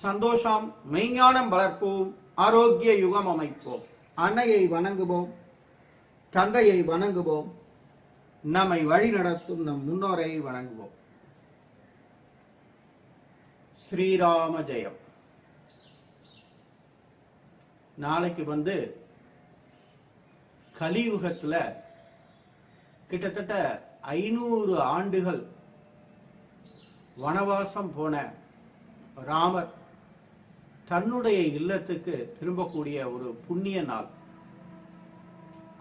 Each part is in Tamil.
சந்தோஷம் மெய்ஞானம் வளர்ப்போம், ஆரோக்கிய யுகம் அமைப்போம். அன்னையை வணங்குவோம், தந்தையை வணங்குவோம், நம்மை வழி நடத்தும் நம் முன்னோரை வணங்குவோம். ஸ்ரீராம ஜெயம். நாளைக்கு கலியுகத்துல கிட்டத்தட்ட 500 ஆண்டுகள் வனவாசம் போன ராமர் தன்னுடைய இல்லத்துக்கு திரும்பக்கூடிய ஒரு புண்ணிய நாள்.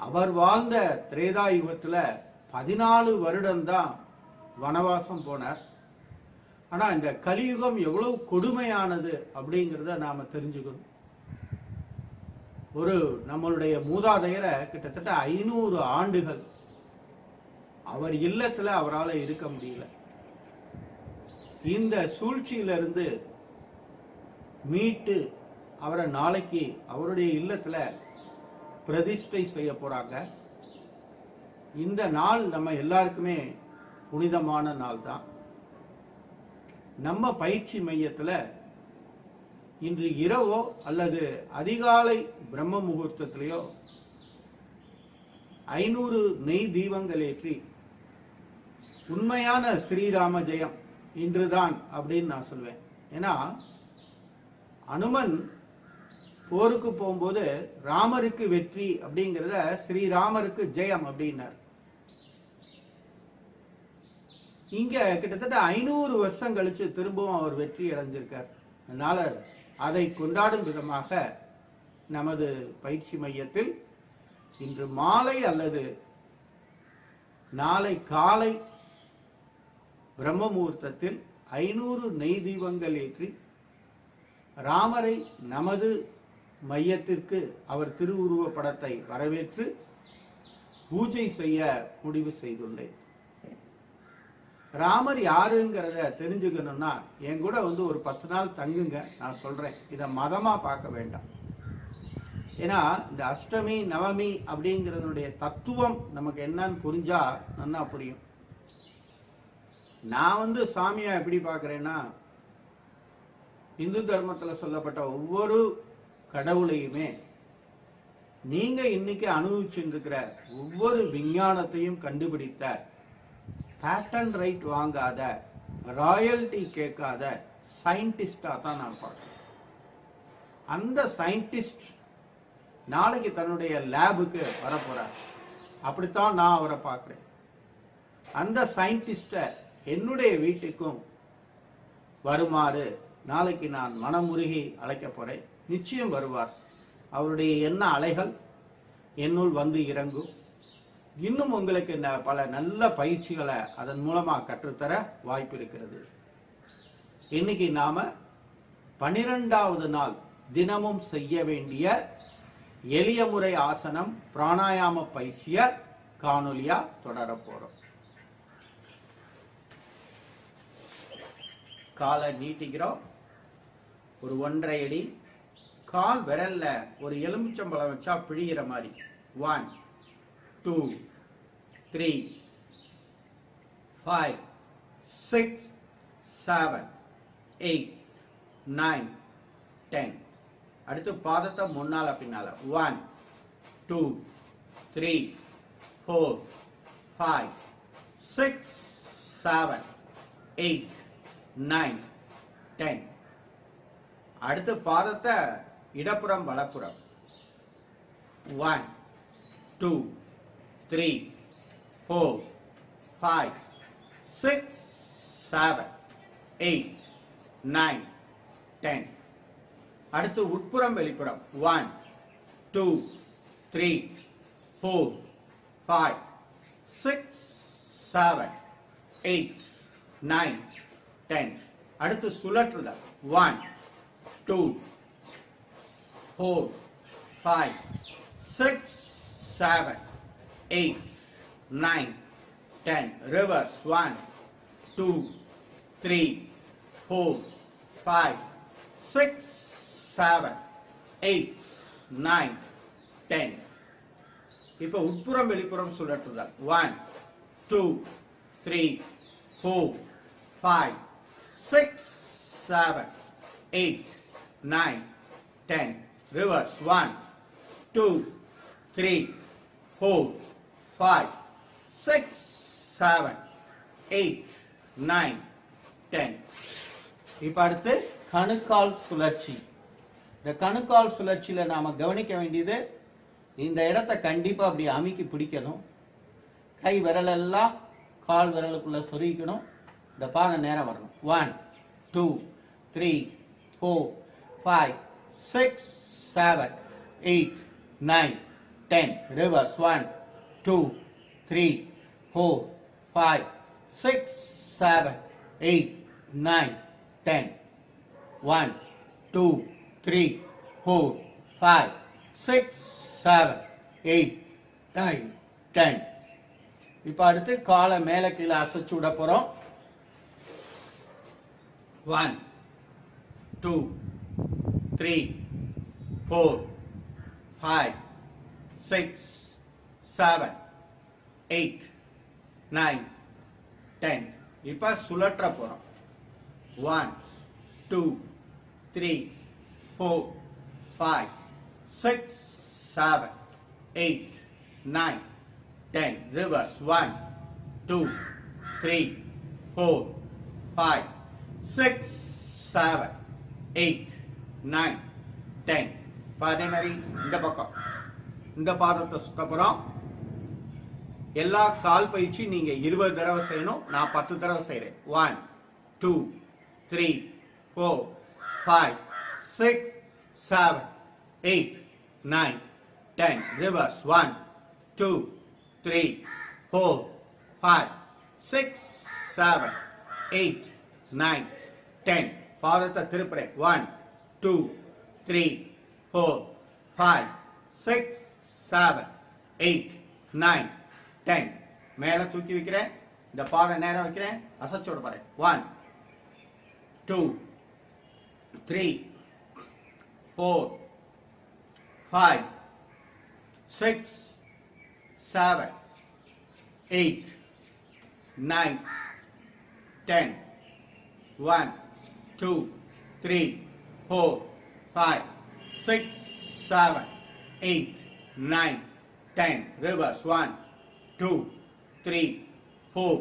அவர் வாழ்ந்த திரேதாயுகத்துல 14 வருடம்தான் வனவாசம் போனார். ஆனா இந்த கலியுகம் எவ்வளவு கொடுமையானது அப்படிங்கிறத நாம தெரிஞ்சுக்கணும். நம்மளுடைய மூதாதையரை கிட்டத்தட்ட 500 ஆண்டுகள் அவர் இல்லத்துல அவரால் இருக்க முடியல. இந்த சூழ்ச்சியிலிருந்து மீட்டு அவரை நாளைக்கு அவருடைய இல்லத்துல பிரதிஷ்டை செய்ய போறாங்க. இந்த நாள் நம்ம எல்லாருக்குமே புனிதமான நாள் தான். நம்ம பயிற்சி மையத்துல இன்று இரவோ அல்லது அதிகாலை பிரம்ம முகூர்த்தத்திலேயோ 500 நெய் தீபங்கள் ஏற்றி உண்மையான ஸ்ரீராம ஜெயம் இன்றுதான் அப்படின்னு நான் சொல்வேன். ஏன்னா அனுமன் போருக்கு போகும்போது ராமருக்கு வெற்றி அப்படிங்கிறத ஸ்ரீராமருக்கு ஜெயம் அப்படின்னார். இங்க கிட்டத்தட்ட 500 வருஷம் கழிச்சு திரும்பவும் அவர் வெற்றி அடைஞ்சிருக்கார். அதனால அதை கொண்டாடும் விதமாக நமது பயிற்சி மையத்தில் இன்று மாலை அல்லது நாளை காலை பிரம்ம முகூர்த்தத்தில் 500 நெய் தீபங்கள் ஏற்றி ராமரை நமது மையத்திற்கு அவர் திருவுருவ படத்தை வரவேற்று பூஜை செய்ய முடிவு செய்துள்ளேன். ராமர் யாருங்கிறத தெரிஞ்சுக்கணும்னா என் கூட ஒரு 10 நாள் தங்குங்க, நான் சொல்றேன். இதை மதமா பார்க்க வேண்டாம். ஏன்னா இந்த அஷ்டமி நவமி அப்படிங்கிறதுடைய தத்துவம் நமக்கு என்னன்னு புரிஞ்சா நல்லா புரியும். நான் சாமியா எப்படி பார்க்கிறேன்னா, இந்து தர்மத்துல சொல்லப்பட்ட ஒவ்வொரு கடவுளையுமே நீங்க இன்னைக்கு அனுபவிச்சுட்டு இருக்கிற ஒவ்வொரு விஞ்ஞானத்தையும் கண்டுபிடித்த, பேட்டன் ரைட் வாங்காத, ராயல்டி கேட்காத சயின்டிஸ்டா தான் நான் பார்க்கிறேன். அந்த சயின்டிஸ்ட் நாளைக்கு தன்னுடைய லேபுக்கு வரப்போறார். அப்படித்தான் நான் அவரை பார்க்கிறேன். அந்த சயின்டிஸ்ட என்னுடைய வீட்டுக்கும் வருமாறு நாளைக்கு நான் மனமுருகி அழைக்க போறேன். நிச்சயம் வருவார். அவருடைய எண்ண அலைகள் என்னுள் இறங்கும். இன்னும் உங்களுக்கு பல நல்ல பயிற்சிகளை அதன் மூலமா கற்றுத்தர வாய்ப்பு இருக்கிறது. இன்னைக்கு நாம 12வது நாள் தினமும் செய்ய வேண்டிய எளிய முறை ஆசனம் பிராணாயாம பயிற்சிய காணொலியா தொடர போறோம். காலை நீட்டிக்கிறோம். ஒரு 1.5 அடி. கால் விரல்ல ஒரு எலுமிச்சம்பழம் வச்சா பிழிகிற மாதிரி. 1 2 3 5 6 7 8 9 10. அடுத்து பாதத்தை முன்னால பின்னால. 1 2 3 4 5 6 7 8 9 10. அடுத்து பாதத்தை இடப்புறம் வலப்புறம். 1 2 3 4 5 6 7 8 9 10. அடுத்து உட்புறம் வெளிப்புறம். 1 2 3 4 5 6 7 8 9 10. அடுத்து சுழற்றுதல். 1 2 4 5 6 7 8 9 10. Reverse. 1 2 3 4 5 6 7 8 9 10. இப்ப உட்புறம் வெளிப்புறம் சுழற்றுதல். 1 2 3 4 5 6 7 8, 9, 10. Reverse. 1, 2, 3, 4, 5, 6, 7, 8, 9, 10. இப்ப அடுத்து கணுக்கால் சுழற்சி. இந்த கணுக்கால் சுழற்சியில நாம கவனிக்க வேண்டியது, இந்த இடத்தை கண்டிப்பா அப்படி அமுக்கி பிடிக்கணும். கை விரல் எல்லாம் கால் விரலுக்குள்ள சொருகிக்கணும். இந்த பாதம் நேரம் வரணும். 1, 2, 3, 4, 5, 6, 7, 8, 9, 10. Reverse. 1, 2, 3, 4, 5, 6, 7, 8, 9, 10. 1, 2, 3, 4, 5, 6, 7, 8, 9, 10. இப்ப அடுத்து காலை மேல கீழே அசைச்சு விட போறோம். 1, 2, 3, 4, 5, 6, 7, 8, 9, 10. இப்ப சுழற்ற போறோம். 1, 2, 3, 4, 5, 6, 7, 8, 9, 10. Reverse. 1, 2, 3, 4, 5, 6, 7, 8, 9, 10. அதே மாதிரி இந்த பக்கம் இந்த பாதத்தை சுத்த போறோம். எல்லா கால் பயிற்சி நீங்க 20 தடவை செய்யணும். நான் 10 தடவை செய்யறேன். 1, 2, 3, 4, 5, 6, 7, 8, 9, 10. Reverse. 1, 2, 3, 4, 5, 6, 7, 8, 9, 10. பாதத்தை திருப்புறேன். 1, 2, 3, 4, 5, 6, 7, 8, 9, 10. மேல தூக்கி வைக்கிறேன். இந்த பாதம் நேரம் வைக்கிறேன். அசைச்சோட பாரு. 1, 2, 3, 4, 5, 6, 7, 8, 9, 10. 1, 2, 3, 4, 5, 6, 7, 8, 9, 10. Reverse. 1, 2, 3, 4,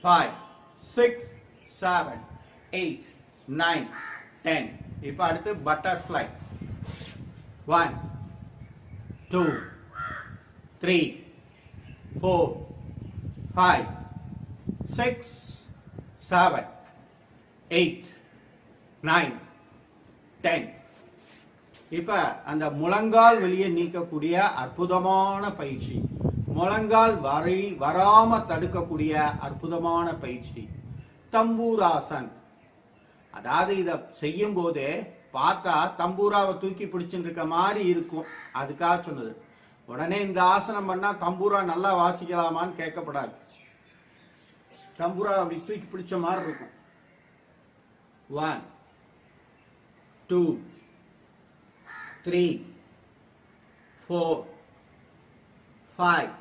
5, 6, 7, 8, 9, 10. இப்ப அடுத்து பட்டர்ஃப்ளை. 1, 2, 3, 4, 5, 6, 7, 8, 9, 10. இப்ப அந்த முழங்கால் வெளியே நீக்கக்கூடிய அற்புதமான பயிற்சி, முழங்கால் வராம தடுக்கக்கூடிய அற்புதமான பயிற்சி தம்பூராசன். அதாவது இத செய்யும் போதே பார்த்தா தம்பூராவை தூக்கி பிடிச்சுட்டு இருக்க மாதிரி இருக்கும். அதுக்காக சொன்னது. உடனே இந்த ஆசனம் பண்ணா தம்பூரா நல்லா வாசிக்கலாமான்னு கேட்கப்படாது. தம்பூரா அப்படி தூக்கி பிடிச்ச மாதிரி இருக்கும். 1, 2, 3, 4, 5.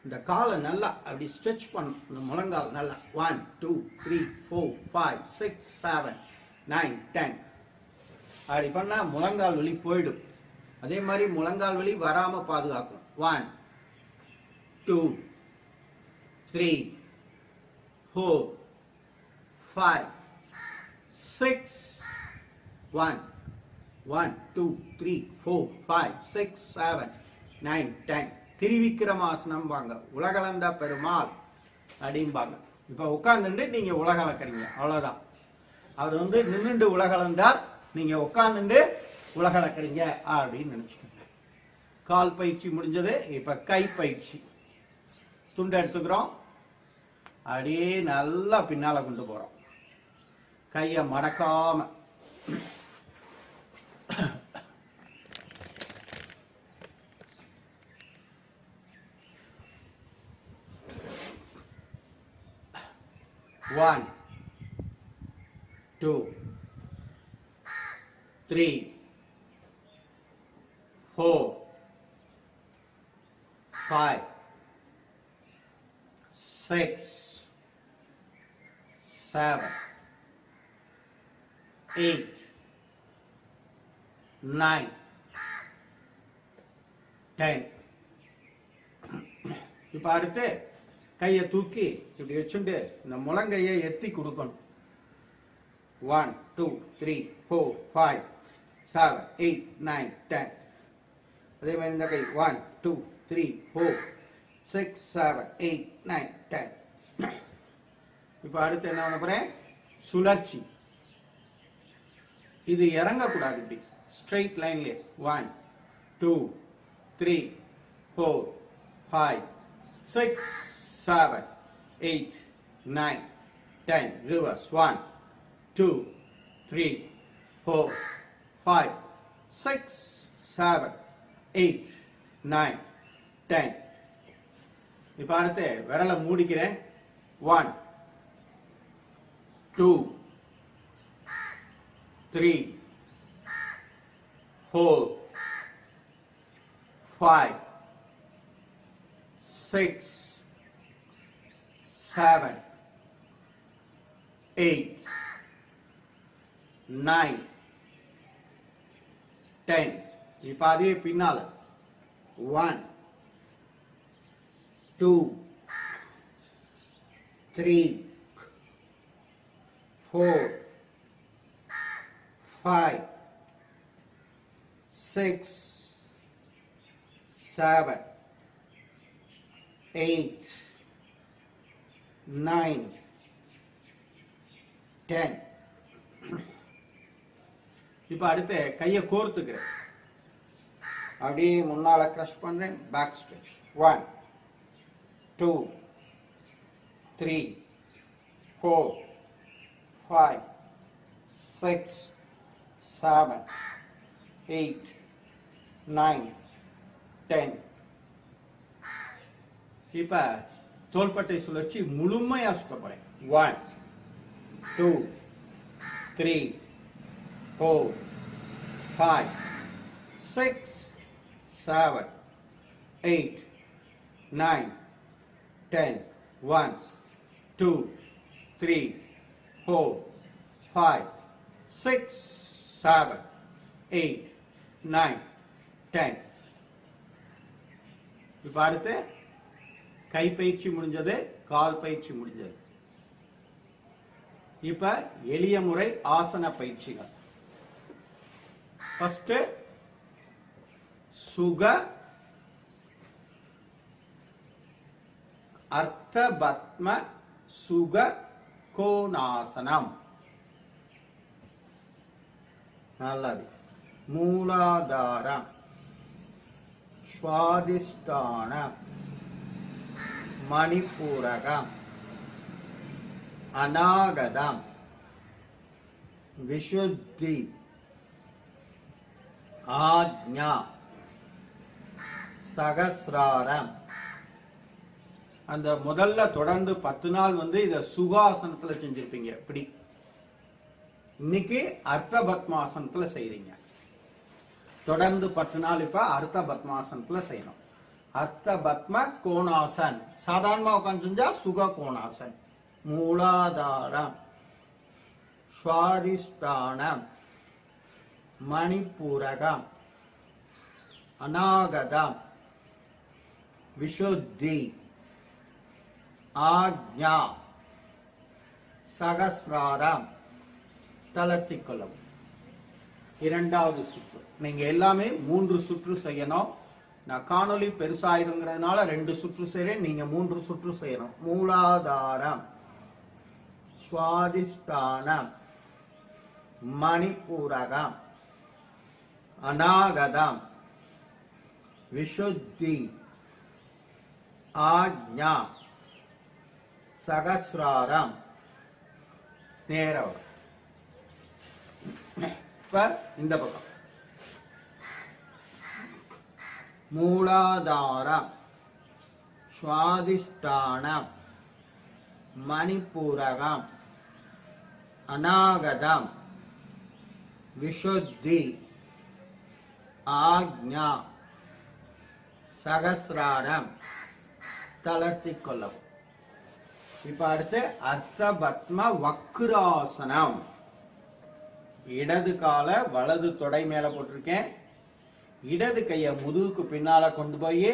இந்த காலை நல்லா அப்படி ஸ்ட்ரெச் பண்ணணும். இந்த முழங்கால் நல்லா. 1, 2, 3, 4, 5, 6, 7, 9, 10. அப்படி பண்ணா முழங்கால் வலி போயிடும். அதே மாதிரி முழங்கால் வலி வராம பாதுகாக்கும். 1, 2, 3, 4, 5, 6. 1, 2, 3, 4, 5, 6, 7, 9, 10. திரிவிக்ரமாசனம் வாங்க. உலகளந்த பெருமாள் அப்படிம்பாங்க. இப்ப உட்கார்ந்துட்டு நீங்க உலகளக்கிறீங்க, அவ்வளவுதான். அவர் நின்றுண்டு உலகளந்தார், நீங்க உட்கார்ந்துட்டு உலகளக்கிறீங்க அப்படின்னு நினைச்சுக்கோங்க. கால் பயிற்சி முடிஞ்சது. இப்ப கை பயிற்சி. துண்டு எடுத்துக்கிறோம். அப்படியே நல்லா பின்னால கொண்டு போறோம். கைய மடக்காம. One, 2, 3, 4, 5, 6, 7, 8 9 10. இப்ப அடுத்து கையை தூக்கி இப்படி வச்சுட்டு இந்த முழங்கையை எத்தி கொடுக்கணும். 1 2 3 4 5 7 8 9 10. அதே மாதிரி இந்த கை 1 2 3 4 6 7 8 9 10. இப்ப அடுத்து என்ன பண்ண போறேன்? சுழற்சி. இது இறங்கக்கூடாது, இப்படி ஸ்ட்ரெயிட் லைன்ல 1 2 3 4 5 6 7 8 9 10. Reverse. 1 2 3 4 5 6 7 8 9 10. இப்ப அடுத்து விரலை மூடிக்கிறேன். 1 2 3 4 5 6 7 8 9 10. இப்ப அதே பின்னால 1 2 3 4 5 6 7 8 9 10. இப்ப அடுத்து கையை கோர்த்துக்கிறேன். அப்படியே முன்னால கிரஷ் பண்றேன். Back stretch. 1 2 3 4 5 6 7 8 9 10. இப்ப தோள்பட்டை சுழற்சி முழுமையா சுத்த போறேன். 1 2 3 4 5 6 7 8 9 10. 1 2 3 4 5 6 7 8 9 10. இப்ப அடுத்து கை பயிற்சி முடிஞ்சது, கால் பயிற்சி முடிஞ்சது. இப்ப எளிய முறை ஆசன பயிற்சிகள். ஃபர்ஸ்ட் சுக அர்த்த பத்ம சுக கோணாசனம். நல்லது. மூலாதாரம், ஸ்வாதிஷ்டானம், மணிப்பூரகம், அநாகதம், விஷுத்தி, ஆக்ஞா, சகசிராரம். அந்த முதல்ல தொடர்ந்து 10 நாள் இத சுகாசனத்துல செஞ்சிருப்பீங்க. இப்படி இன்னைக்கு அர்த்த பத்மாசனத்துல செய்றீங்க. தொடர்ந்து 10 நாள் இப்ப அர்த்த பத்மாசனத்துல செய்யணும். அர்த்த பத்ம கோணாசன். சாதாரணமா உட்காந்து செஞ்சா சுக கோணாசன். மூலாதாரம், ஸ்வாதிஷ்டானம், மணிப்பூரகம், அநாகதம், விஷுத்தி, ஆக்ஞா, சகசிராரம். தளர்த்திக் கொள்ளவும். இரண்டாவது சுற்று. நீங்க எல்லாமே 3 சுற்று செய்யணும். நான் காணொலி பெருசாயிருங்கிறதுனால 2 சுற்று செய்றேன். நீங்க 3 சுற்று செய்யணும். மூலாதாரம், ஸ்வாதிஷ்டானம், மணிப்பூரகம், அநாகதம், விஷுத்தி, ஆக்ஞா, சகசிராரம். நேரம். இப்ப இந்த பக்கம் மூலாதாரம், ஸ்வாதிஷ்டானம், மணிப்பூரகம், அநாகதம், விஷுத்தி, ஆக்ஞா, சகசிராரம். தளர்த்திக் கொள்ளவும். இப்ப அடுத்து அர்த்த பத்ம வக்ராசனம். இடது காலை வலது தொடை மேல போட்டிருக்கேன். இடது கைய முதுகுக்கு பின்னால கொண்டு போய்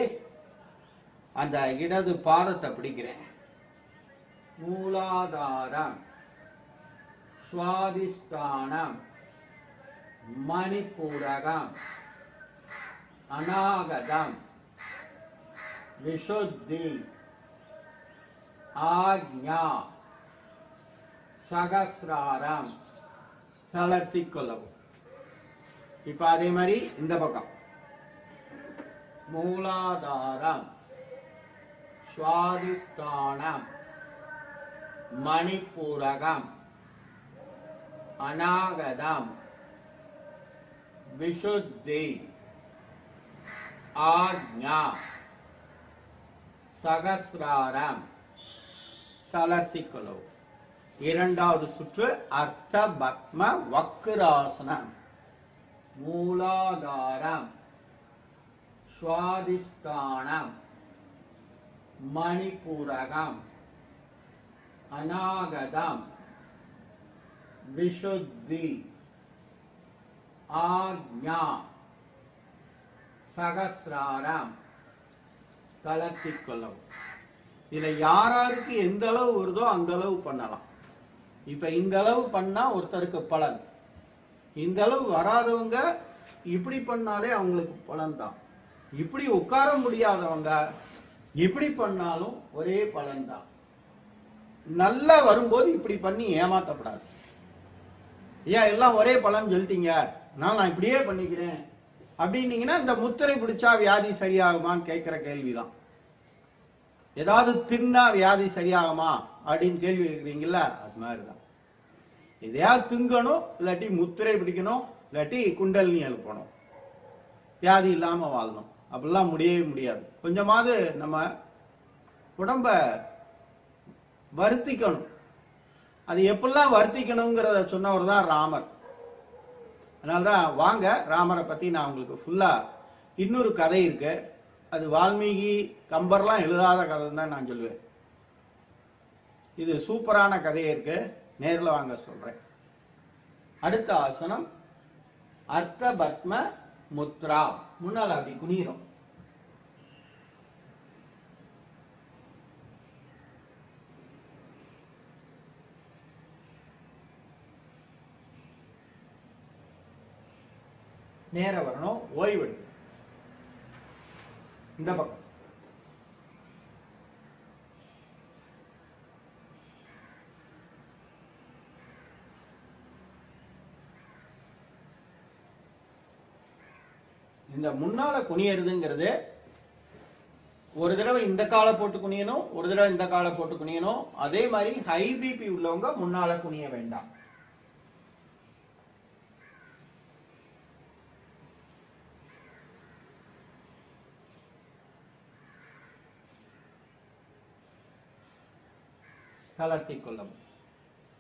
அந்த இடது பாதத்தை பிடிக்கிறேன். மூலாதாரம், சுவாதிஷ்டானம், மணிப்பூரகம், அநாகதம், விஷுத்தி, ஆக்ஞா, சகசிராரம் தளர்த்தி கொள்ளவும். இப்ப அதே மாதிரி இந்த பக்கம் மூலாதாரம், சுவாதிஷ்டானம், மணிப்பூரகம், அநாகதம், விஷுத்தி, ஆக்ஞா, சகசிராரம் தளர்த்தி கொள்ளவும். இரண்டாவது சுற்று அர்த்த பத்ம வக்ராசனம். மூலாதாரம், சுவாதிஷ்டானம், மணிப்பூரகம், அநாகதம், விஷுத்தி, ஆக்ஞா, சகசிராரம் தளர்த்தி கொள்ளவும். இதுல யாராருக்கு எந்த அளவு வருதோ அந்த அளவு பண்ணலாம். இப்ப இந்த அளவு பண்ணா ஒருத்தருக்கு பலன், இந்த அளவு வராதவங்க இப்படி பண்ணாலே அவங்களுக்கு பலன் தான். இப்படி உட்கார முடியாதவங்க இப்படி பண்ணாலும் ஒரே பலன் தான். நல்லா வரும்போது இப்படி பண்ணி ஏமாத்தப்படாது. ஏன் எல்லாம் ஒரே பலன் சொல்லிட்டீங்க, நான் இப்படியே பண்ணிக்கிறேன் அப்படின்னீங்கன்னா இந்த முத்திரை பிடிச்சா வியாதி சரியாகுமான்னு கேட்கிற கேள்விதான். ஏதாவது தின்னா வியாதி சரியாகுமா அப்படின்னு கேள்வி கேட்குறீங்கல்ல, அது மாதிரிதான். எதையாவது திங்கணும், இல்லாட்டி முத்திரை பிடிக்கணும், இல்லாட்டி குண்டலினி எழுப்பணும், வியாதி இல்லாம வாழணும். அப்படிலாம் முடியவே முடியாது. கொஞ்சமாவது நம்ம உடம்ப வருத்திக்கணும். அது எப்பெல்லாம் வருத்திக்கணுங்கிறத சொன்னவர் தான் ராமர். அதனால்தான் வாங்க ராமரை பத்தி நான் உங்களுக்கு ஃபுல்லா இன்னொரு கதை இருக்கு. அது வால்மீகி கம்பர்லாம் எழுதாத கதை தான் நான் சொல்லுவேன். இது சூப்பரான கதையே இருக்கு, நேரில் வாங்க சொல்றேன். அடுத்த ஆசனம் அர்த்த பத்ம முத்ரா. முன்னால் அப்படி குனிறோம். நேர வரணும், ஓய்வு. இந்த பக்கம் இந்த முன்னால குனியறதுங்கிறது ஒரு தடவை இந்த காலை போட்டு குனியணும், ஒரு தடவை இந்த காலை போட்டு குனியணும். அதே மாதிரி ஹை பிபி உள்ளவங்க முன்னால குனிய வேண்டாம். தளர்த்தி கொள்ளவும்.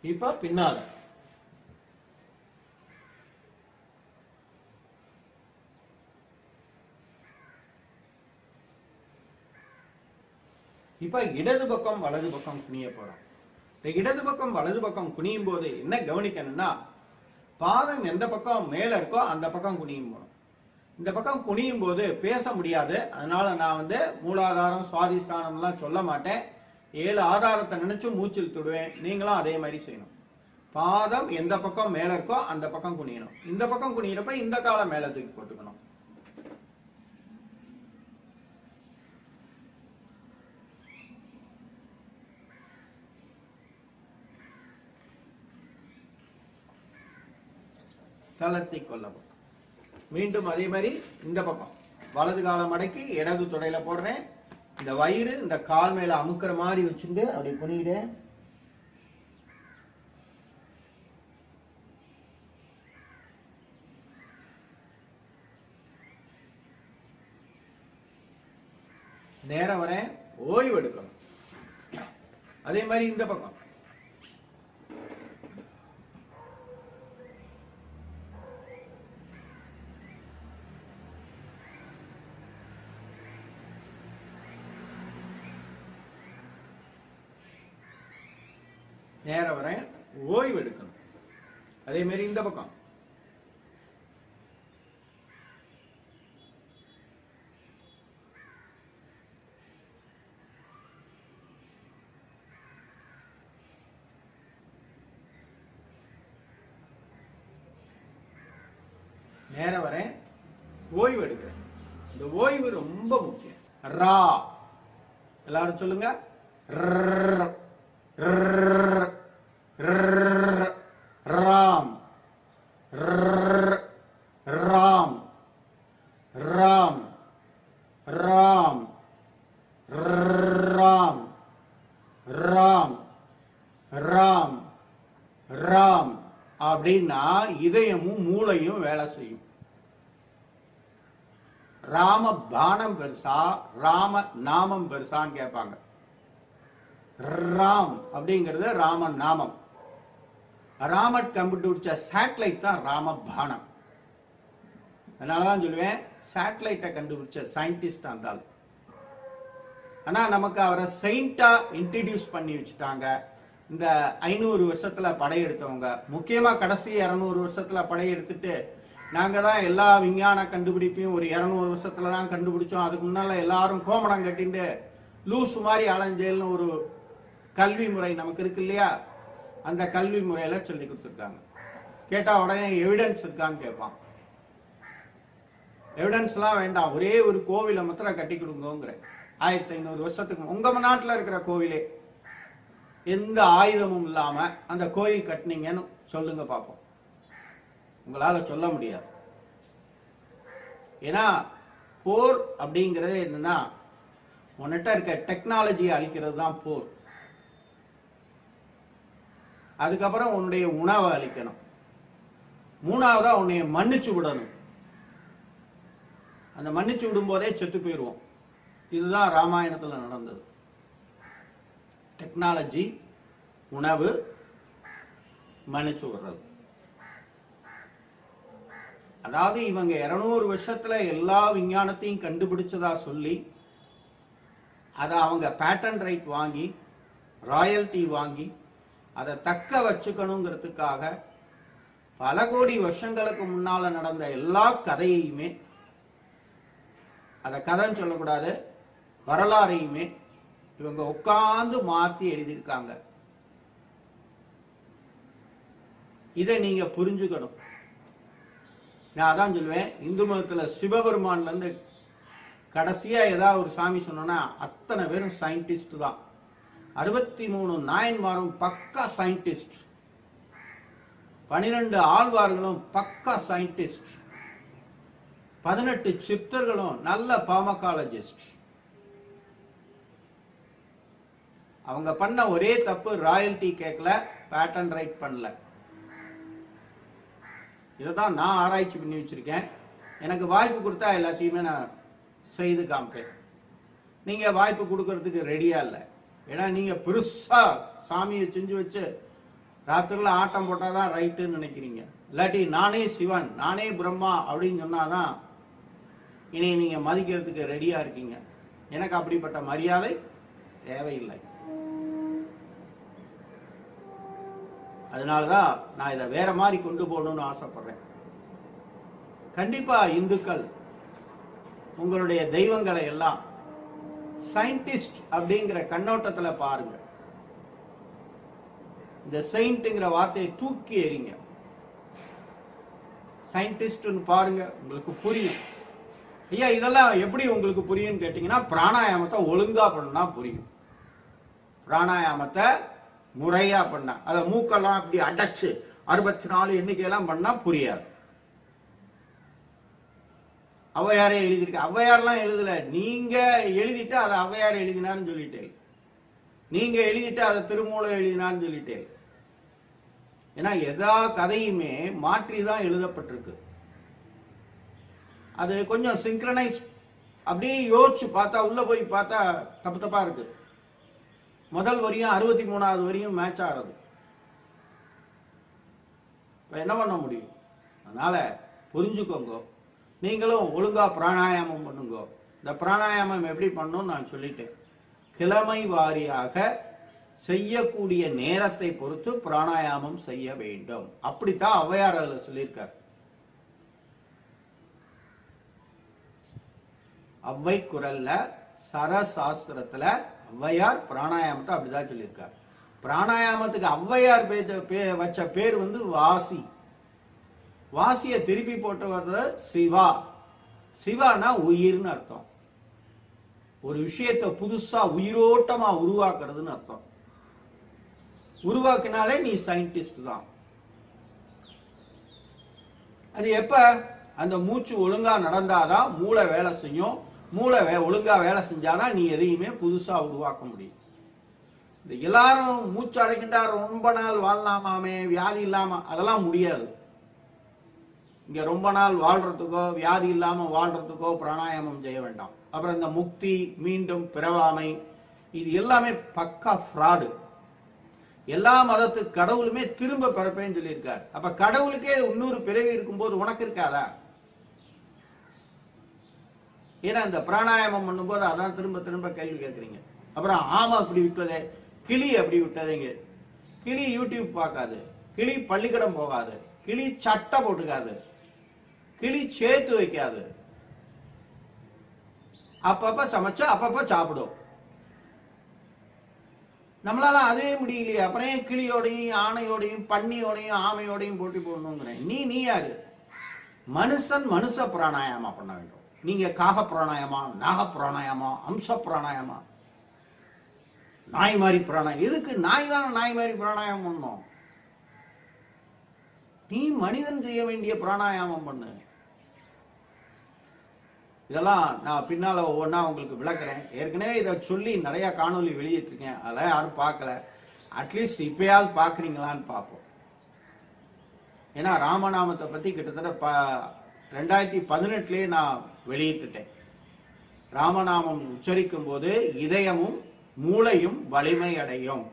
இப்ப பின்னால இப்ப இடது பக்கம் வலது பக்கம் குனிய போறோம். இடது பக்கம் வலது பக்கம் குனியும் போது என்ன கவனிக்கணும்னா, பாதம் எந்த பக்கம் மேல இருக்கோ அந்த பக்கம் குனியும் போகணும். இந்த பக்கம் குனியும் போது பேச முடியாது. அதனால நான் மூலாதாரம் சுவாதிஷ்டானம் எல்லாம் சொல்ல மாட்டேன். 7 ஆதாரத்தை நினைச்சு மூச்சில் தொடுவேன். நீங்களும் அதே மாதிரி செய்யணும். பாதம் எந்த பக்கம் மேல இருக்கோ அந்த பக்கம் குனியணும். இந்த பக்கம் குனியிறப்ப இந்த காலை மேல தூக்கி போட்டுக்கணும். தளர்த்தி கொள்ளவும். மீண்டும் அதே மாதிரி இந்த பக்கம் வலது காலை மடக்கி இடது தொடையில போடுறேன். இந்த வயிறு இந்த கால் மேல அமுக்கிற மாதிரி வச்சுட்டு அப்படி குனிகிறேன். நேரம் வரேன், ஓய்வு எடுக்கணும். அதே மாதிரி இந்த பக்கம் நேரம் வரேன், ஓய்வு எடுக்கணும். அதே மாதிரி இந்த பக்கம் நேரம் வரேன், ஓய்வு எடுக்கிறேன். இந்த ஓய்வு ரொம்ப முக்கியம். ரா எல்லாரும் சொல்லுங்க. ராம் ராம் ராம் ராம் ராம் ராம் ராம் ராம் அப்படின்னா இதயமும் மூளையும் வேலை செய்யும். ராம பானம் பெருசா ராம நாமம் பெருசான்னு கேட்பாங்க. ராம் அப்படிங்கிறது ராம நாமம். ராமர் கண்டுபிடிச்ச சேட்டலைட் தான் ராம பானம். அதனாலதான் சொல்லுவேன், சேட்டலைட்டை கண்டுபிடிச்ச சயின்டிஸ்ட் இருந்தால். ஆனா நமக்கு அவரை செயிண்டா இன்ட்ரடியூஸ் பண்ணி வச்சுட்டாங்க. இந்த 500 வருஷத்துல படையெடுத்தவங்க, முக்கியமா கடைசி 200 வருஷத்துல படையெடுத்துட்டு நாங்க தான் எல்லா விஞ்ஞான கண்டுபிடிப்பையும் ஒரு 200 வருஷத்துல தான் கண்டுபிடிச்சோம், அதுக்கு முன்னால எல்லாரும் கோமடம் கட்டிட்டு லூசு மாதிரி அலைஞ்சேல்னு ஒரு கல்வி முறை நமக்கு இருக்கு இல்லையா, அந்த கல்வி முறையில சொல்லி கொடுத்துருக்காங்க. கேட்டா உடனே எவிடன்ஸ் இருக்கான்னு கேட்பான். எவிடன்ஸ் எல்லாம் வேண்டாம், ஒரே ஒரு கோவிலை மாத்திரம் கட்டி கொடுங்கிற. 1500 வருஷத்துக்கு உங்க நாட்டுல இருக்கிற கோவிலே எந்த ஆயுதமும் இல்லாம அந்த கோயில் கட்டினீங்கன்னு சொல்லுங்க பார்ப்போம். உங்களால சொல்ல முடியாது. ஏன்னா போர் அப்படிங்கிறது என்னன்னா, உன்கிட்ட இருக்க டெக்னாலஜியை அழிக்கிறது தான் போர். அதுக்கப்புறம் உன்னுடைய உணவை அழிக்கணும். மூணாவதா உன்னைய மன்னிச்சு விடணும். அந்த மன்னிச்சு விடும் போதே செத்து போயிடுவோம். இதுதான் ராமாயணத்துல நடந்தது. டெக்னாலஜி, உணவு, மன்னிச்சு விடுறது. அதாவது இவங்க 200 வருஷத்துல எல்லா விஞ்ஞானத்தையும் கண்டுபிடிச்சதா சொல்லி அதை அவங்க பேட்டன் ரைட் வாங்கி ராயல்டி வாங்கி அதை தக்க வச்சுக்கணுங்கிறதுக்காக பல கோடி வருஷங்களுக்கு முன்னால நடந்த எல்லா கதையுமே, அதை கதைன்னு சொல்லக்கூடாது, வரலாறையுமே இவங்க உட்கார்ந்து மாத்தி எழுதியிருக்காங்க. இதை நீங்க புரிஞ்சுக்கணும். நான் அதான் சொல்லுவேன், இந்து மதத்துல சிவபெருமான்ல இருந்து கடைசியா ஏதாவது ஒரு சாமி சொன்னா அத்தனை பேரும் சயின்டிஸ்ட் தான். 63 நாயன்மாரும் பக்கா சயின்டிஸ்ட், 12 ஆழ்வார்களும் பக்கா சயின்டிஸ்ட், 18 சித்தர்களும் நல்ல பார்மகாலஜிஸ்ட். அவங்க பண்ண ஒரே தப்பு, ராயல்டி கேட்கல, பேட்டன் ரைட் பண்ணல. இதைதான் நான் ஆராய்ச்சி பண்ணி வச்சிருக்கேன். எனக்கு வாய்ப்பு கொடுத்தா எல்லாத்தையுமே நான் செய்து காமிப்பேன். நீங்க வாய்ப்பு கொடுக்கறதுக்கு ரெடியா இல்லை. ஏன்னா நீங்க பெருசா சாமியை செஞ்சு வச்சு ராத்திரில ஆட்டம் போட்டாதான் ரைட்டுன்னு நினைக்கிறீங்க. இல்லாட்டி நானே சிவன், நானே பிரம்மா அப்படின்னு சொன்னாதான் இனி நீங்க மதிக்கிறதுக்கு ரெடியா இருக்கீங்க. எனக்கு அப்படிப்பட்ட மரியாதை தேவையில்லை. அதனாலதான் நான் இதை வேற மாதிரி கொண்டு போகணும்னு ஆசைப்படுறேன். கண்டிப்பா இந்துக்கள் உங்களுடைய தெய்வங்களை எல்லாம் சயின்டிஸ்ட் அப்படிங்கிற கண்ணோட்டத்துல பாருங்க. இந்த செயின்ட்ங்கிற வார்த்தையை தூக்கி எறிங்க. சயின்டிஸ்ட்னு பாருங்க, உங்களுக்கு புரியும். ஐயா இதெல்லாம் எப்படி உங்களுக்கு புரியும் கேட்டீங்கன்னா, பிராணாயாமத்தை ஒழுங்கா பண்ணா புரியும். பிராணாயாமத்தை முறையா பண்ண, அதை மூக்கெல்லாம் அப்படி அடைச்சு 64 எண்ணிக்கையெல்லாம் பண்ணா புரியாது. ஔவையாரே எழுதியிருக்க, ஔவையாரெல்லாம் எழுதல, நீங்க எழுதிட்டு அதை ஔவையார் எழுதினான்னு சொல்லிட்டேன். நீங்க எழுதிட்டு அதை திருமூலர் எழுதினான்னு சொல்லிட்டேன். ஏன்னா எல்லா கதையுமே மாற்றி தான் எழுதப்பட்டிருக்கு. அது கொஞ்சம் சிங்க்ரனைஸ் அப்படியே யோசிச்சு பார்த்தா, உள்ள போய் பார்த்தா தப்பு தப்பா இருக்கு. முதல் வரியும் 63வது வரியும் மேட்ச் ஆகிறது. என்ன பண்ண முடியும்? அதனால புரிஞ்சுக்கோங்க. நீங்களும் ஒழுங்கா பிராணாயாமம் பண்ணுங்க. இந்த பிராணாயாமம் எப்படி பண்ணணும் நான் சொல்லிட்டேன். கிழமை வாரியாக செய்யக்கூடிய நேரத்தை பொறுத்து பிராணாயாமம் செய்ய வேண்டும். அப்படித்தான் ஔவையார் அதுல சொல்லியிருக்கார். ஔவை குரல்ல சரசாஸ்திரத்துல ஔவையார் பிராணாயாமத்தை அப்படிதான் சொல்லியிருக்கார். பிராணாயாமத்துக்கு ஔவையார் வச்ச பேர் வாசி. வாசிய திருப்பி போட்டு வர்றது சிவா. சிவானா உயிர்னு அர்த்தம். ஒரு விஷயத்தை புதுசா உயிரோட்டமா உருவாக்குறதுன்னு அர்த்தம். உருவாக்கினாலே நீ சயின்டிஸ்ட் தான். அது எப்ப? அந்த மூச்சு ஒழுங்கா நடந்தாதான் மூளை வேலை செய்யும். மூளை ஒழுங்கா வேலை செஞ்சாதான் நீ எதையுமே புதுசா உருவாக்க முடியும். இந்த எல்லாரும் மூச்சு அடைக்கிட்டா ரொம்ப நாள் வாழலாமாமே, வியாதி இல்லாம, அதெல்லாம் முடியாது. இங்க ரொம்ப நாள் வாழ்றதுக்கோ வியாதி இல்லாம வாழ்றதுக்கோ பிராணாயாமம் செய்ய வேண்டாம். அப்புறம் இந்த முக்தி, மீண்டும் பிறவாமை, இது எல்லாமே பக்கா ஃப்ராடு. எல்லா மதத்து கடவுளுமே திரும்ப பிறப்பேன்னு சொல்லியிருக்காரு. அப்ப கடவுளுக்கே இன்னொரு பிறவி இருக்கும்போது உனக்கு இருக்காதா? ஏன்னா இந்த பிராணாயாமம் பண்ணும்போது அதான் திரும்ப திரும்ப கேள்வி கேட்கறீங்க. அப்புறம் ஆமா அப்படி விட்டதே, கிளி அப்படி விட்டதேங்க. கிளி யூடியூப் பார்க்காது, கிளி பள்ளிக்கூடம் போகாது, கிளி சட்டை போட்டுக்காது, கிளி சேர்த்து வைக்காது, அப்பப்ப சமைச்சா அப்பப்ப சாப்பிடும். நம்மளால அதே முடியலையே, அப்புறம் கிளியோடையும் ஆணையோடையும் பன்னியோடையும் ஆமையோடையும் போட்டி போடணுங்கிறேன். நீ யாரு? மனுஷன் மனுஷ பிராணாயாமா பண்ண வேண்டும். நீங்க காக பிராணாயாமா, நாக பிராணாயாமா, அம்ச பிராணாயாமா, நாய் மாதிரி பிராணாயம். எதுக்கு? நாய் தானே நாய் மாதிரி பிராணாயாமம் பண்ணணும். நீ மனிதன் செய்ய வேண்டிய பிராணாயாமம் பண்ணு. இதெல்லாம் நான் பின்னால ஒவ்வொன்றா உங்களுக்கு விளக்குறேன். ஏற்கனவே இதை சொல்லி நிறைய காணொலி வெளியிட்டிருக்கேன். அதெல்லாம் யாரும் பார்க்கல. அட்லீஸ்ட் இப்பயாவது பார்க்குறீங்களான்னு பார்ப்போம். ஏன்னா ராமநாமத்தை பற்றி கிட்டத்தட்ட 2018 நான் வெளியிட்டுட்டேன். ராமநாமம் உச்சரிக்கும் போது இதயமும் மூளையும் வலிமை அடையும்.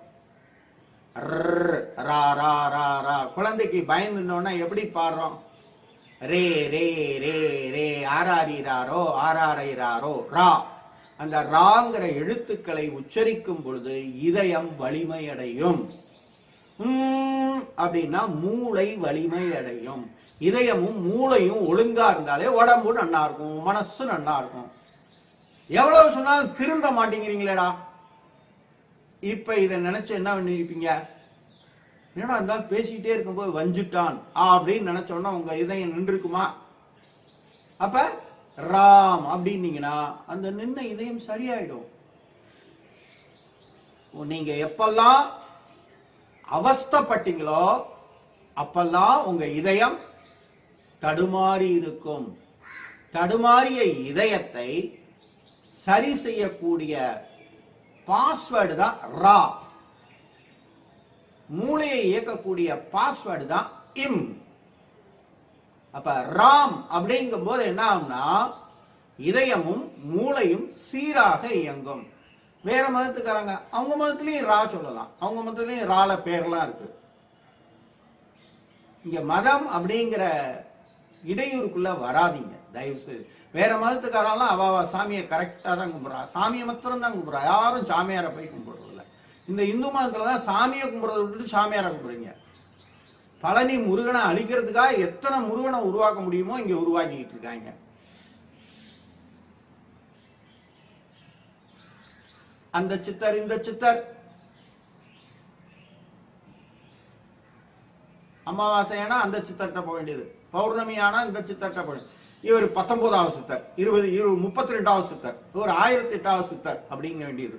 குழந்தைக்கு பயந்துட்டோம்னா எப்படி பாடுறோம்? ரே ரே ரே ரே ஆராரிராரோ ஆராரிராரோ ரா. அந்த ராங்கிற எழுத்துக்களை உச்சரிக்கும் பொழுது இதயம் வலிமை அடையும். அப்படின்னா மூளை வலிமை அடையும். இதயமும் மூளையும் ஒழுங்கா இருந்தாலே உடம்பு நன்னா இருக்கும், மனசு நன்னா இருக்கும். எவ்வளவு சொன்னாலும் திருந்த மாட்டேங்கிறீங்களேடா. இப்ப இதை நினைச்சு என்ன பண்ணிருப்பீங்க? என்னடா இருந்தாலும் பேசிக்கிட்டே இருக்கும்போது வஞ்சுட்டான் அப்படின்னு நினைச்சோன்னா உங்க இதயம் நின்று இருக்குமா? அப்ப ராம் அப்படின்னீங்கன்னா அந்த நின்ன இதயம் சரியாயிடும். நீங்க எப்பெல்லாம் அவஸ்தைப்பட்டீங்களோ அப்பெல்லாம் உங்க இதயம் தடுமாறி இருக்கும். தடுமாறிய இதயத்தை சரி செய்யக்கூடிய பாஸ்வேர்டு தான் ரா. மூளையை இயக்கக்கூடிய பாஸ்வேர்டு தான் இம். அப்ப ராம் அப்படிங்கும் போது என்ன ஆகும்னா இதயமும் மூளையும் சீராக இயங்கும். வேற மதத்துக்காரங்க அவங்க மதத்திலையும் ரா சொல்லலாம், அவங்க மதத்திலையும் ரால பேர்லாம் இருக்கு. இங்க மதம் அப்படிங்கிற இடையூறுக்குள்ள வராதிங்க தயவு செய்து. வேற மதத்துக்காரெல்லாம் அவ சாமியை கரெக்டா தான் கும்பிடுறா, சாமியை மாத்திரம் தான் கும்பிடுறா, யாரும் சாமியாரை போய் கும்பிடுறது இல்லை. இந்த இந்து மதத்துலதான் சாமியை கும்பிடுறத விட்டுட்டு சாமியாரை கும்பிடுறீங்க. பழனி முருகனை அழிக்கிறதுக்காக எத்தனை முருகனை உருவாக்க முடியுமோ இங்க உருவாக்கிட்டு இருக்காங்க. அந்த சித்தர் இந்த சித்தர், அமாவாசையானா அந்த சித்தர்கிட்ட போக வேண்டியது, பௌர்ணமி ஆனா இந்த சித்தர்கிட்ட போக வேண்டியது. இவர் 19வது சித்தர், 32வது சித்தர், இவர் 1008வது சித்தர் அப்படிங்க வேண்டியது.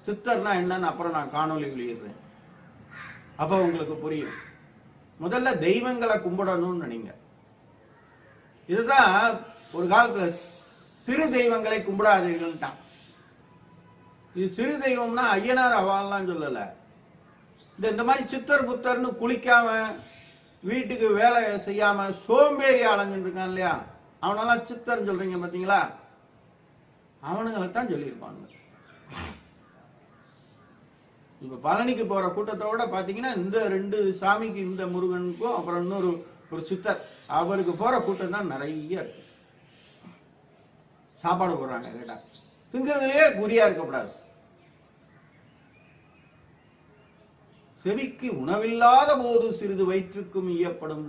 சித்தர்னா என்னன்னு அப்புறம் நான் காணொலி வெளியிடுறேன், அப்ப உங்களுக்கு புரியும். முதல்ல தெய்வங்களை கும்பிடணும்னு நினைங்க. இதுதான் ஒரு காலத்துல சிறு தெய்வங்களை கும்பிடாதீர்கள்ட்டான். இது சிறு தெய்வம்னா ஐயனார் அவாலாம் சொல்லல. இந்த மாதிரி சித்தர் புத்தர்னு குளிக்காம வீட்டுக்கு வேலை செய்யாம சோம்பேறி அலைஞ்சுட்டு இருக்கான் இல்லையா, அவனெல்லாம் சித்தர்ன்னு சொல்றீங்க பாத்தீங்களா? அவனுங்களைத்தான் சொல்லியிருப்பாங்க. இப்ப பழனிக்கு போற கூட்டத்தோட பாத்தீங்கன்னா இந்த 2 சாமிக்கு, இந்த முருகனுக்கும் அப்புறம் இன்னொரு ஒரு சித்தர், அவருக்கு போற கூட்டம் தான் நிறைய இருக்கு. சாப்பாடு போடுறாங்க கேட்டா திங்கிறதுலயே குறியா இருக்கக்கூடாது. செவிக்கு உணவில்லாத போது சிறிது வயிற்றுக்கும் ஈயப்படும்.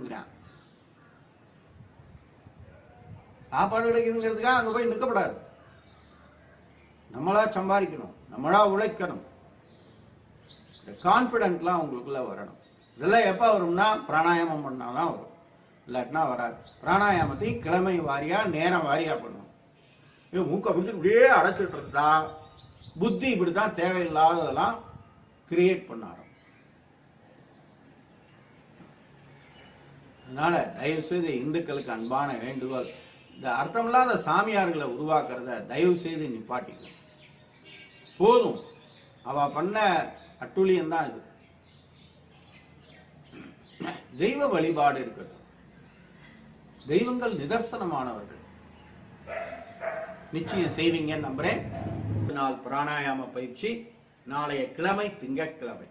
சாப்பாடு கிடைக்குதுங்கிறதுக்காக அங்க போய் நிற்கப்படாது. நம்மளா சம்பாதிக்கணும், நம்மளா உழைக்கணும். கான்பிடன்ட்லாம் உங்களுக்குள்ள வரணும். இதெல்லாம் எப்ப வரும்னா பிராணாயாமம் பண்ணாதான் வரும். இல்லாட்டினா வராது. பிராணாயாமத்தை கிழமை வாரியா நேரம் வாரியா பண்ணுவோம். மூக்க பிடிச்சி இப்படியே அடைச்சிட்டு இருந்தா புத்தி இப்படித்தான் தேவையில்லாததெல்லாம் கிரியேட் பண்ண ஆரம்பிக்கும். அதனால தயவு செய்து இந்துக்களுக்கு அன்பான வேண்டுகோள், இந்த அர்த்தமில்லாத சாமியார்களை உருவாக்குறத தயவு செய்து நிப்பாட்டிக்க. போதும், அவ பண்ண அட்டுழியம் தான் இது. தெய்வ வழிபாடு இருக்கட்டும். தெய்வங்கள் நிதர்சனமானவர்கள். நிச்சயம் செய்வீங்க நம்புறேன். நாள் பிராணாயாம பயிற்சி. நாளைய கிழமை திங்கட்கிழமை.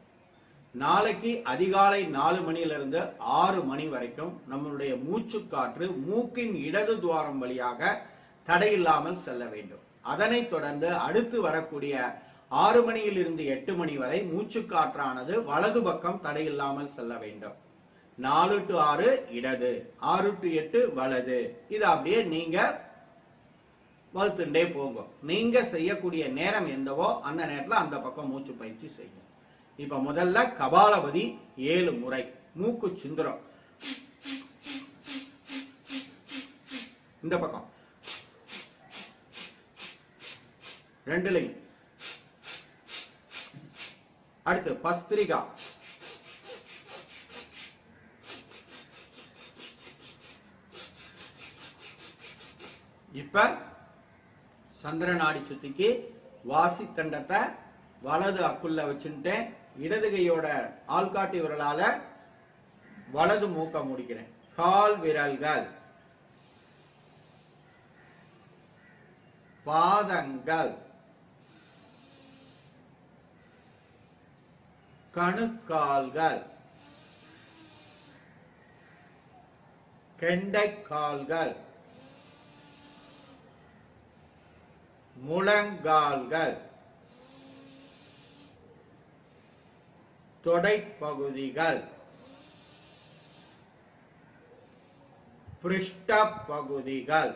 நாளைக்கு அதிகாலை 4 மணியிலிருந்து 6 மணி வரைக்கும் நம்மளுடைய மூச்சு காற்று மூக்கின் இடது துவாரம் வழியாக தடையில்லாமல் செல்ல வேண்டும். அதனைத் தொடர்ந்து அடுத்து வரக்கூடிய 6 மணியிலிருந்து 8 மணி வரை மூச்சு காற்றானது வலது பக்கம் தடையில்லாமல் செல்ல வேண்டும். 4 to 6 இடது, 6 to 8 வலது. இது அப்படியே நீங்க வகுத்துட்டே போங்க. நீங்க செய்யக்கூடிய நேரம் எந்தவோ அந்த நேரத்தில் அந்த பக்கம் மூச்சு பயிற்சி செய்யும். இப்ப முதல்ல கபாலபதி 7 முறை மூக்கு சிந்துரம். இந்த பக்கம் 2லையும். அடுத்து பஸ்திரிகா. இப்ப சந்திரநாடி சுத்திக்கு வாசி தண்டத்தை வலது அக்குள்ள வச்சுட்டேன். இடது கையோட ஆள்காட்டி விரலால வலது மூக்க முடிக்கிறேன். கால் விரல்கள், பாதங்கள், கணுக்கால்கள், கெண்டைக்கால்கள், முழங்கால்கள், தொடைப்பகுதிகள், பிருஷ்ட பகுதிகள்,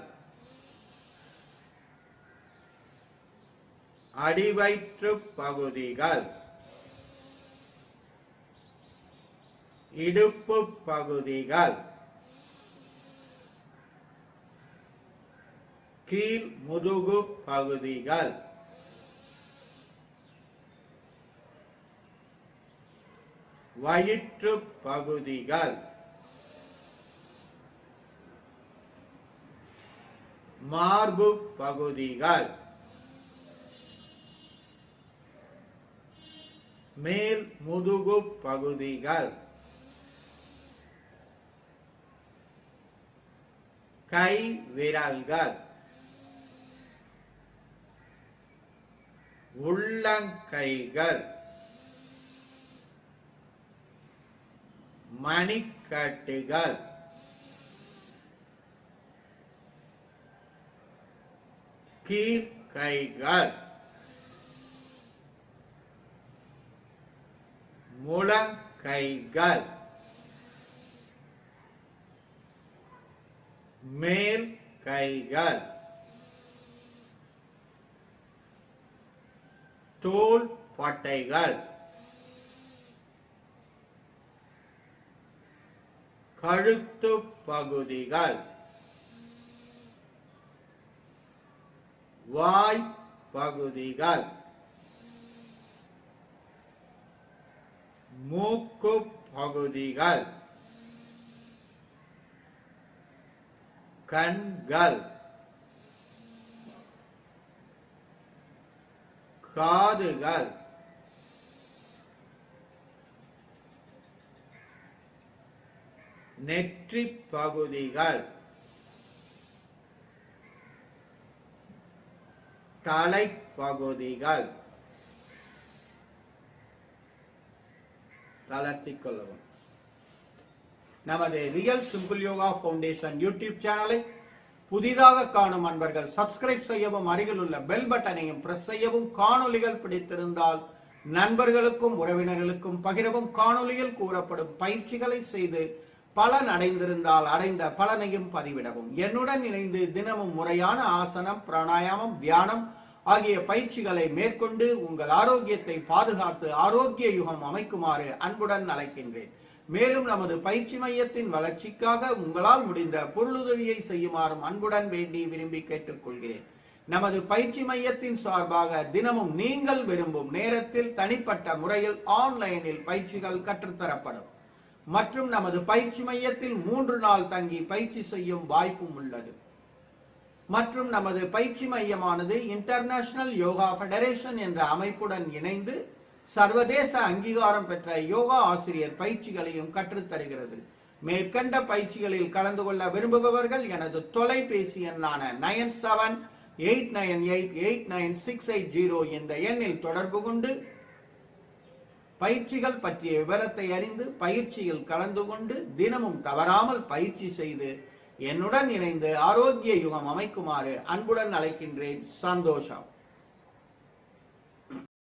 அடிவயிற்று பகுதிகள், இடுப்பு பகுதிகள், கீழ் முதுகு பகுதிகள், வயிற்று பகுதிகள், மார்பு பகுதிகள், மேல் முதுகு பகுதிகள், கை விரல்கள், உள்ளங்கைகள், மணிக்கட்டுகள், கீழ்கைகள், முழங்கைகள், மேல் கைகள், தோள் பட்டைகள், கழுத்து பகுதிகள், வாய் பகுதிகள், மூக்கு பகுதிகள், கண்கள், காதுகள், நெற்றி பகுதிகள், தலைப்பகுதிகள். தளர்த்திக் கொள்ளவும். நமது real simple yoga foundation YouTube சேனலை புதிதாக காணும் அன்பர்கள் சப்ஸ்கிரைப் செய்யவும், அருகில் உள்ள பெல் பட்டனையும் பிரஸ் செய்யவும், காணொலிகள் பிடித்திருந்தால் நண்பர்களுக்கும் உறவினர்களுக்கும் பகிரவும், காணொலியில் கூறப்படும் பயிற்சிகளை செய்து பலன் அடைந்திருந்தால் அடைந்த பலனையும் பதிவிடவும். என்னுடன் இணைந்து தினமும் முறையான ஆசனம், பிராணாயாமம், தியானம் ஆகிய பயிற்சிகளை மேற்கொண்டு உங்கள் ஆரோக்கியத்தை பாதுகாத்து ஆரோக்கிய யுகம் அமைக்குமாறு அன்புடன் அழைக்கின்றேன். மேலும் நமது பயிற்சி மையத்தின் வளர்ச்சிக்காக உங்களால் முடிந்த பொருளுதவியை செய்யுமாறும் அன்புடன் வேண்டி விரும்பி கேட்டுக்கொள்கிறேன். நமது பயிற்சி மையத்தின் சார்பாக தினமும் நீங்கள் விரும்பும் நேரத்தில் தனிப்பட்ட முறையில் ஆன்லைனில் பயிற்சிகள் கற்றுத்தரப்படும் மற்றும் நமது பயிற்சி மையத்தில் 3 நாள் தங்கி பயிற்சி செய்யும் வாய்ப்பும் உள்ளது. மற்றும் நமது பயிற்சி மையமானது இன்டர்நேஷனல் யோகா ஃபெடரேஷன் என்ற அமைப்புடன் இணைந்து சர்வதேச அங்கீகாரம் பெற்ற யோகா ஆசிரியர் பயிற்சிகளையும் கற்றுத்தருகிறது. மேற்கண்ட பயிற்சிகளில் கலந்து கொள்ள விரும்புபவர்கள் எனது தொலைபேசி எண்ணான 9789889680 இந்த எண்ணில் தொடர்பு கொண்டு பயிற்சிகள் பற்றிய விவரத்தை அறிந்து பயிற்சியில் கலந்து கொண்டு தினமும் தவறாமல் பயிற்சி செய்து என்னுடன் இணைந்து ஆரோக்கிய யுகம் அமைக்குமாறு அன்புடன் அழைக்கின்றேன். சந்தோஷம்.